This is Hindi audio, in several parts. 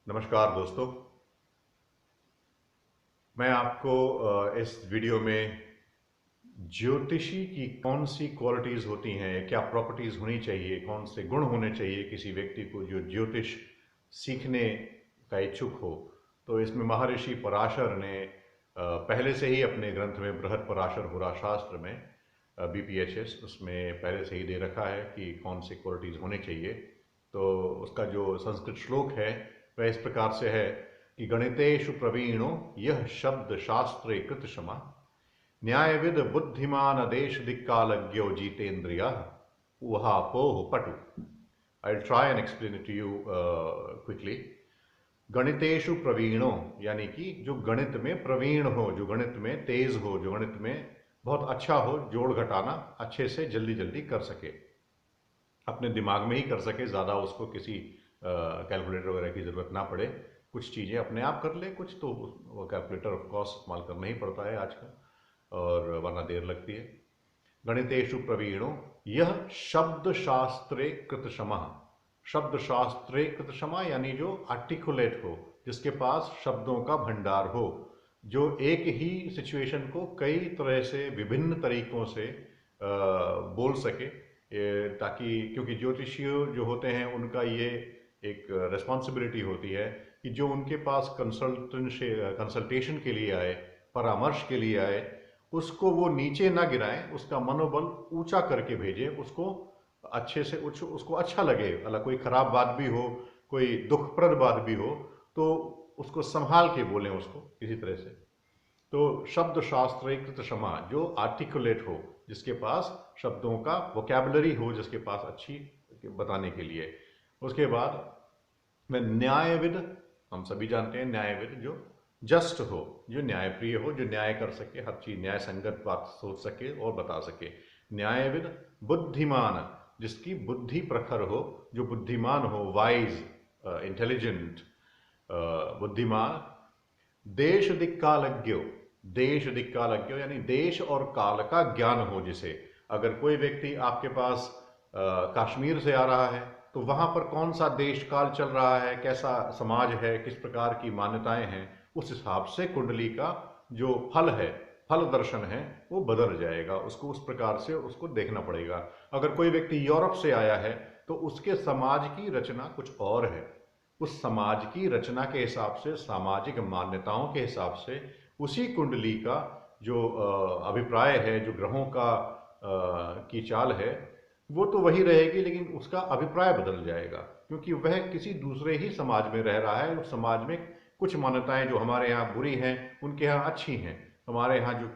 नमस्कार दोस्तों। मैं आपको इस वीडियो में ज्योतिषी की कौन सी क्वालिटीज़ होती हैं, क्या प्रॉपर्टीज़ होनी चाहिए, कौन से गुण होने चाहिए किसी व्यक्ति को जो ज्योतिष सीखने का इच्छुक हो। तो इसमें महर्षि पराशर ने पहले से ही अपने ग्रंथ में बृहद पराशर पुरा शास्त्र में BPHS उसमें पहले से ही दे रखा है कि कौन सी क्वालिटीज़ होने चाहिए। तो उसका जो संस्कृत श्लोक है वह इस प्रकार से है कि गणितेषु प्रवीणो यह शब्द शास्त्रे कृत क्षमा न्यायविद बुद्धिमान देश दिक्कालज्ञो जितेंद्रिय उहापोह पटु। I try and explain it to you quickly. गणितेषु प्रवीणो यानी कि जो गणित में प्रवीण हो, जो गणित में तेज हो, जो गणित में बहुत अच्छा हो, जोड़ घटाना अच्छे से जल्दी जल्दी कर सके, अपने दिमाग में ही कर सके, ज़्यादा उसको किसी कैलकुलेटर वगैरह की ज़रूरत ना पड़े। कुछ चीज़ें अपने आप कर ले, कुछ तो वो कैलकुलेटर ऑफ कोर्स इस्तेमाल करना ही पड़ता है आजकल, और वरना देर लगती है। गणितेषु प्रवीणो यह शब्द शास्त्रे कृत क्षमा। शब्द शास्त्रे कृत क्षमा यानी जो आर्टिकुलेट हो, जिसके पास शब्दों का भंडार हो, जो एक ही सिचुएशन को कई तरह से विभिन्न तरीकों से बोल सके, ताकि क्योंकि ज्योतिषीय जो होते हैं उनका ये एक रिस्पॉन्सिबिलिटी होती है कि जो उनके पास कंसल्टेशन के लिए आए, परामर्श के लिए आए, उसको वो नीचे ना गिराएं, उसका मनोबल ऊंचा करके भेजें, उसको अच्छे से उसको अच्छा लगे। अगर कोई खराब बात भी हो, कोई दुखप्रद बात भी हो, तो उसको संभाल के बोलें उसको किसी तरह से। तो शब्द शास्त्र कृत क्षमा, जो आर्टिकुलेट हो, जिसके पास शब्दों का वोकैबुलरी हो, जिसके पास अच्छी बताने के लिए। उसके बाद में न्यायविद, हम सभी जानते हैं न्यायविद जो जस्ट हो, जो न्यायप्रिय हो, जो न्याय कर सके, हर चीज न्याय संगत बात सोच सके और बता सके। न्यायविद बुद्धिमान, जिसकी बुद्धि प्रखर हो, जो बुद्धिमान हो, वाइज, इंटेलिजेंट, बुद्धिमान। देश दिक्कालज्ञो, देश दिक्कालज्ञो यानी देश और काल का ज्ञान हो जिसे। अगर कोई व्यक्ति आपके पास कश्मीर से आ रहा है, तो वहां पर कौन सा देश काल चल रहा है, कैसा समाज है, किस प्रकार की मान्यताएं हैं, उस हिसाब से कुंडली का जो फल है, फल दर्शन है, वो बदल जाएगा। उसको उस प्रकार से उसको देखना पड़ेगा। अगर कोई व्यक्ति यूरोप से आया है, तो उसके समाज की रचना कुछ और है। उस समाज की रचना के हिसाब से, सामाजिक मान्यताओं के हिसाब से, उसी कुंडली का जो अभिप्राय है, जो ग्रहों का की चाल है, वो तो वही रहेगी, लेकिन उसका अभिप्राय बदल जाएगा, क्योंकि वह किसी दूसरे ही समाज में रह रहा है। उस समाज में कुछ मान्यताएं जो हमारे यहाँ बुरी हैं, उनके यहाँ अच्छी हैं। हमारे यहाँ जो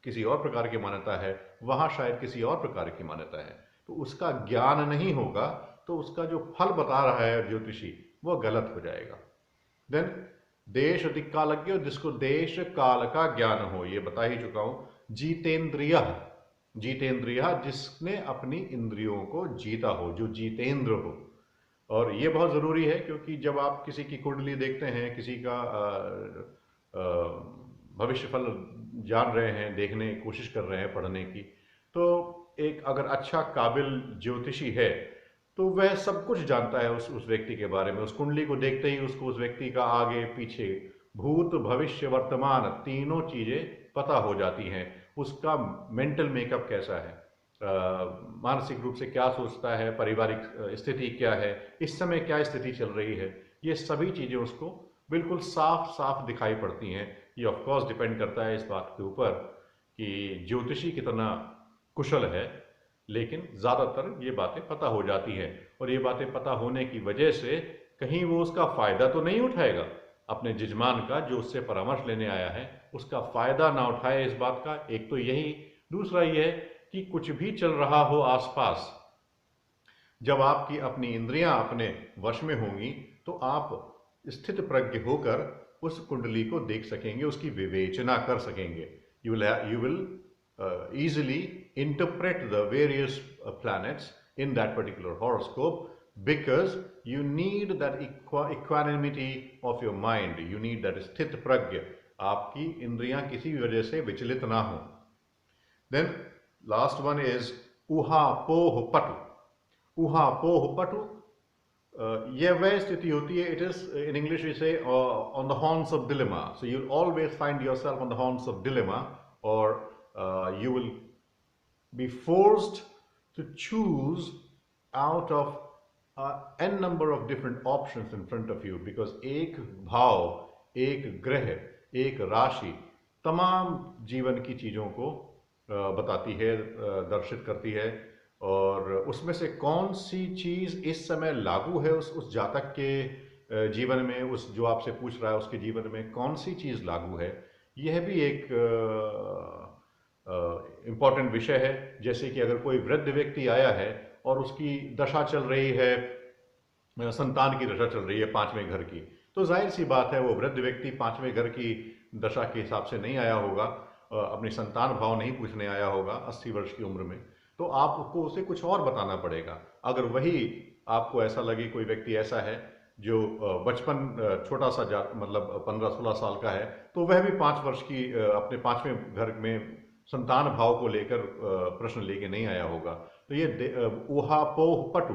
किसी और प्रकार की मान्यता है, वहाँ शायद किसी और प्रकार की मान्यता है। तो उसका ज्ञान नहीं होगा, तो उसका जो फल बता रहा है ज्योतिषी, वो गलत हो जाएगा। देन देश दिक्कालज्ञ, जिसको देश काल का ज्ञान हो, ये बता ही चुका हूं। जीतेंद्रिय, जीतेंद्रिय जिसने अपनी इंद्रियों को जीता हो, जो जीतेंद्र हो। और ये बहुत ज़रूरी है, क्योंकि जब आप किसी की कुंडली देखते हैं, किसी का भविष्य फल जान रहे हैं, देखने की कोशिश कर रहे हैं, पढ़ने की, तो एक अगर अच्छा काबिल ज्योतिषी है, तो वह सब कुछ जानता है उस व्यक्ति के बारे में। उस कुंडली को देखते ही उसको उस व्यक्ति का आगे पीछे, भूत भविष्य वर्तमान, तीनों चीज़ें पता हो जाती हैं। उसका मेंटल मेकअप कैसा है, मानसिक रूप से क्या सोचता है, पारिवारिक स्थिति क्या है, इस समय क्या स्थिति चल रही है, ये सभी चीज़ें उसको बिल्कुल साफ साफ दिखाई पड़ती हैं। ये ऑफ कोर्स डिपेंड करता है इस बात के ऊपर कि ज्योतिषी कितना कुशल है, लेकिन ज़्यादातर ये बातें पता हो जाती हैं। और ये बातें पता होने की वजह से कहीं वो उसका फ़ायदा तो नहीं उठाएगा, अपने जजमान का, जो उससे परामर्श लेने आया है, उसका फ़ायदा ना उठाए इस बात का। एक तो यही, दूसरा ये है कि कुछ भी चल रहा हो आसपास, जब आपकी अपनी इंद्रियां अपने वश में होंगी, तो आप स्थित प्रज्ञ होकर उस कुंडली को देख सकेंगे, उसकी विवेचना कर सकेंगे। You will easily interpret the various planets in that particular horoscope, because you need that equanimity of your mind, you need that स्थित प्रज्ञ, आपकी इंद्रियां किसी भी वजह से विचलित ना हो। देन लास्ट वन इज उहा पोह पटु। उहा पोह पटु, यह वह स्थिति होती है, it is in English we say on the horns of dilemma. So you will always find yourself on the horns of dilemma, और you will be forced to choose out of n number of different options in front of you, because एक भाव, एक ग्रह, एक राशि तमाम जीवन की चीज़ों को बताती है, दर्शित करती है, और उसमें से कौन सी चीज़ इस समय लागू है उस जातक के जीवन में, उस जो आपसे पूछ रहा है उसके जीवन में कौन सी चीज़ लागू है, यह भी एक इम्पॉर्टेंट विषय है. जैसे कि अगर कोई वृद्ध व्यक्ति आया है और उसकी दशा चल रही है, संतान की दशा चल रही है पांचवें घर की, तो जाहिर सी बात है वो वृद्ध व्यक्ति पांचवें घर की दशा के हिसाब से नहीं आया होगा, अपनी संतान भाव नहीं पूछने आया होगा 80 वर्ष की उम्र में. तो आपको उसे कुछ और बताना पड़ेगा. अगर वही आपको ऐसा लगे कोई व्यक्ति ऐसा है जो बचपन छोटा सा मतलब 15-16 साल का है, तो वह भी 5 वर्ष की अपने पांचवें घर में संतान भाव को लेकर प्रश्न लेके नहीं आया होगा. तो ये ऊहापोह पटु,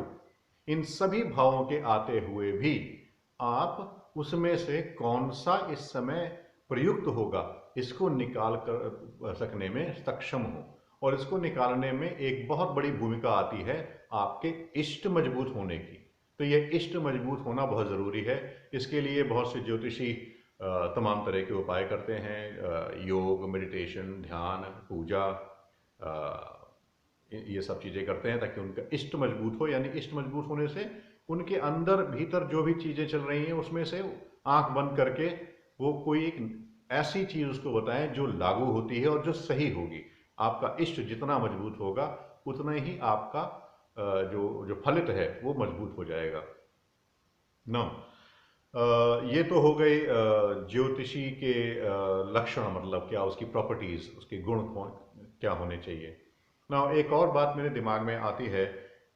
इन सभी भावों के आते हुए भी आप उसमें से कौन सा इस समय प्रयुक्त होगा इसको निकाल कर सकने में सक्षम हो. और इसको निकालने में एक बहुत बड़ी भूमिका आती है आपके इष्ट मजबूत होने की. तो ये इष्ट मजबूत होना बहुत ज़रूरी है. इसके लिए बहुत से ज्योतिषी तमाम तरह के उपाय करते हैं, योग, मेडिटेशन, ध्यान, पूजा, ये सब चीज़ें करते हैं ताकि उनका इष्ट मजबूत हो. यानी इष्ट मजबूत होने से उनके अंदर भीतर जो भी चीज़ें चल रही हैं उसमें से आंख बंद करके वो कोई एक ऐसी चीज़ उसको बताएं जो लागू होती है और जो सही होगी. आपका इष्ट जितना मजबूत होगा उतना ही आपका जो फलित है वो मजबूत हो जाएगा ना. ये तो हो गई ज्योतिषी के लक्षण, मतलब क्या उसकी प्रॉपर्टीज, उसके गुण क्या होने चाहिए ना. एक और बात मेरे दिमाग में आती है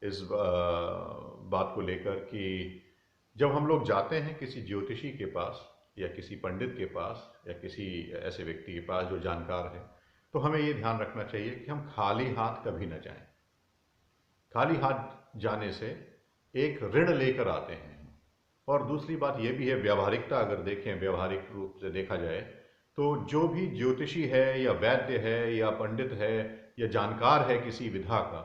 इस बात को लेकर कि जब हम लोग जाते हैं किसी ज्योतिषी के पास या किसी पंडित के पास या किसी ऐसे व्यक्ति के पास जो जानकार है, तो हमें ये ध्यान रखना चाहिए कि हम खाली हाथ कभी न जाएं. खाली हाथ जाने से एक ऋण लेकर आते हैं. और दूसरी बात यह भी है, व्यावहारिकता अगर देखें, व्यावहारिक रूप से देखा जाए तो जो भी ज्योतिषी है या वैद्य है या पंडित है या जानकार है किसी विधा का,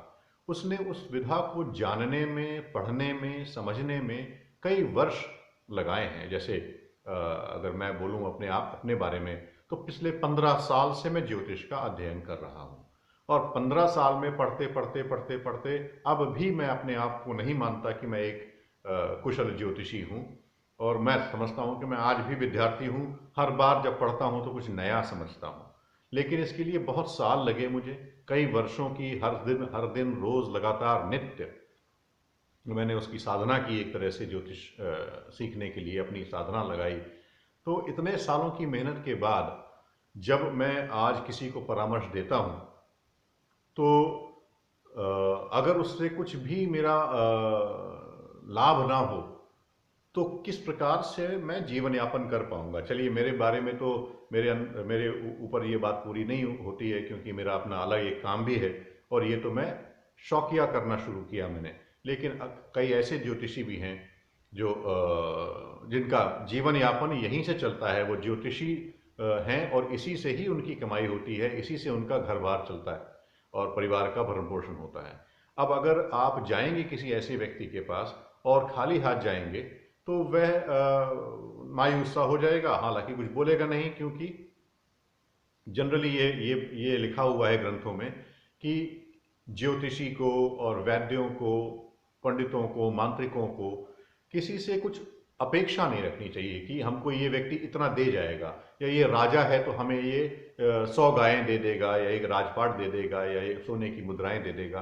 उसने उस विधा को जानने में, पढ़ने में, समझने में कई वर्ष लगाए हैं. जैसे अगर मैं बोलूं अपने बारे में, तो पिछले 15 साल से मैं ज्योतिष का अध्ययन कर रहा हूं. और 15 साल में पढ़ते पढ़ते पढ़ते पढ़ते अब भी मैं अपने आप को नहीं मानता कि मैं एक कुशल ज्योतिषी हूँ. और मैं समझता हूँ कि मैं आज भी विद्यार्थी हूँ. हर बार जब पढ़ता हूँ तो कुछ नया समझता हूँ, लेकिन इसके लिए बहुत साल लगे मुझे, कई वर्षों की हर दिन रोज लगातार नित्य मैंने उसकी साधना की. एक तरह से ज्योतिष सीखने के लिए अपनी साधना लगाई. तो इतने सालों की मेहनत के बाद जब मैं आज किसी को परामर्श देता हूँ तो अगर उससे कुछ भी मेरा लाभ ना हो तो किस प्रकार से मैं जीवन यापन कर पाऊंगा. चलिए, मेरे बारे में तो मेरे ऊपर ये बात पूरी नहीं होती है क्योंकि मेरा अपना अलग एक काम भी है और ये तो मैं शौकिया करना शुरू किया मैंने. लेकिन कई ऐसे ज्योतिषी भी हैं जो जिनका जीवन यापन यहीं से चलता है. वो ज्योतिषी हैं और इसी से ही उनकी कमाई होती है, इसी से उनका घर बार चलता है और परिवार का भरण पोषण होता है. अब अगर आप जाएंगे किसी ऐसे व्यक्ति के पास और खाली हाथ जाएंगे तो वह मायूस सा हो जाएगा. हालांकि कुछ बोलेगा नहीं, क्योंकि जनरली ये लिखा हुआ है ग्रंथों में कि ज्योतिषी को और वैद्यों को, पंडितों को, मांत्रिकों को किसी से कुछ अपेक्षा नहीं रखनी चाहिए कि हमको ये व्यक्ति इतना दे जाएगा, या ये राजा है तो हमें ये 100 गायें दे देगा या एक राजपाट दे देगा या एक सोने की मुद्राएं दे देगा.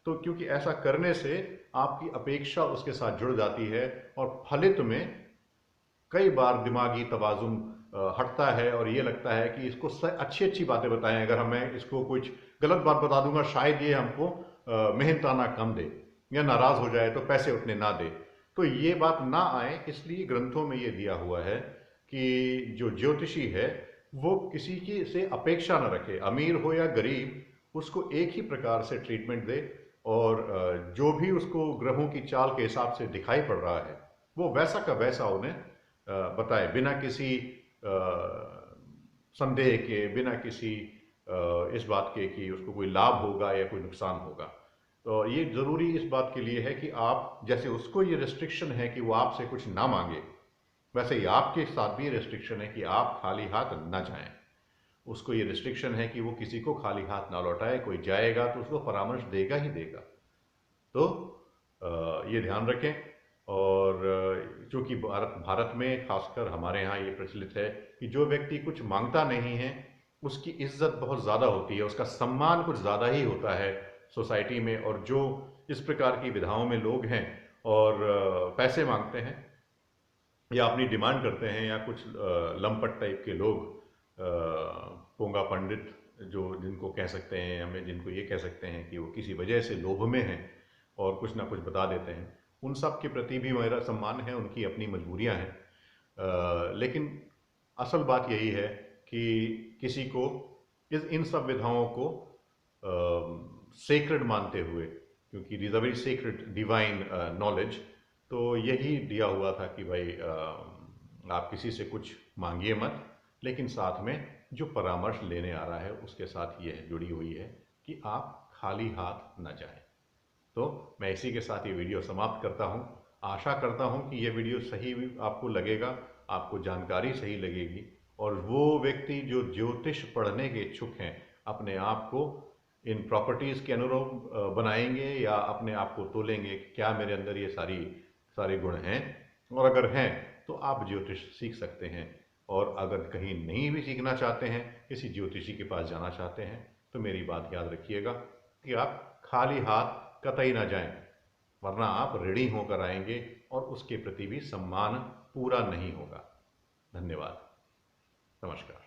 तो क्योंकि ऐसा करने से आपकी अपेक्षा उसके साथ जुड़ जाती है और फलित में कई बार दिमागी तवाजुन हटता है और ये लगता है कि इसको अच्छी अच्छी बातें बताएं. अगर मैं इसको कुछ गलत बात बता दूंगा शायद ये हमको मेहनताना कम दे या नाराज हो जाए तो पैसे उतने ना दे. तो ये बात ना आए, इसलिए ग्रंथों में ये दिया हुआ है कि जो ज्योतिषी है वो किसी की से अपेक्षा न रखे, अमीर हो या गरीब, उसको एक ही प्रकार से ट्रीटमेंट दे और जो भी उसको ग्रहों की चाल के हिसाब से दिखाई पड़ रहा है वो वैसा का वैसा उन्हें बताए, बिना किसी संदेह के, बिना किसी इस बात के कि उसको कोई लाभ होगा या कोई नुकसान होगा। तो ये ज़रूरी इस बात के लिए है कि आप, जैसे उसको ये रिस्ट्रिक्शन है कि वो आपसे कुछ ना मांगे, वैसे ही आपके साथ भी रिस्ट्रिक्शन है कि आप खाली हाथ ना जाएं। उसको ये रिस्ट्रिक्शन है कि वो किसी को खाली हाथ ना लौटाए, कोई जाएगा तो उसको परामर्श देगा ही देगा। तो ये ध्यान रखें। और चूँकि भारत में खासकर हमारे यहाँ ये प्रचलित है कि जो व्यक्ति कुछ मांगता नहीं है उसकी इज्जत बहुत ज़्यादा होती है, उसका सम्मान कुछ ज़्यादा ही होता है सोसाइटी में। और जो इस प्रकार की विधाओं में लोग हैं और पैसे मांगते हैं या अपनी डिमांड करते हैं, या कुछ लंपट टाइप के लोग, पोंगा पंडित जो जिनको कह सकते हैं, हमें जिनको ये कह सकते हैं कि वो किसी वजह से लोभ में हैं और कुछ ना कुछ बता देते हैं, उन सब के प्रति भी मेरा सम्मान है, उनकी अपनी मजबूरियां हैं। लेकिन असल बात यही है कि किसी को इन सब विधाओं को सेक्रेड मानते हुए, क्योंकि it is a very sacred divine knowledge, तो यही दिया हुआ था कि भाई आप किसी से कुछ मांगिए मत, लेकिन साथ में जो परामर्श लेने आ रहा है उसके साथ ये जुड़ी हुई है कि आप खाली हाथ न जाएं। तो मैं इसी के साथ ये वीडियो समाप्त करता हूँ। आशा करता हूँ कि ये वीडियो सही भी आपको लगेगा, आपको जानकारी सही लगेगी, और वो व्यक्ति जो ज्योतिष पढ़ने के इच्छुक हैं अपने आप को इन प्रॉपर्टीज़ के अनुरूप बनाएंगे, या अपने आप को तोलेंगे कि क्या मेरे अंदर ये सारे गुण हैं। और अगर हैं तो आप ज्योतिष सीख सकते हैं। और अगर कहीं नहीं भी सीखना चाहते हैं, किसी ज्योतिषी के पास जाना चाहते हैं, तो मेरी बात याद रखिएगा कि आप खाली हाथ कतई ना जाएं, वरना आप ऋणी होकर आएंगे और उसके प्रति भी सम्मान पूरा नहीं होगा। धन्यवाद। नमस्कार।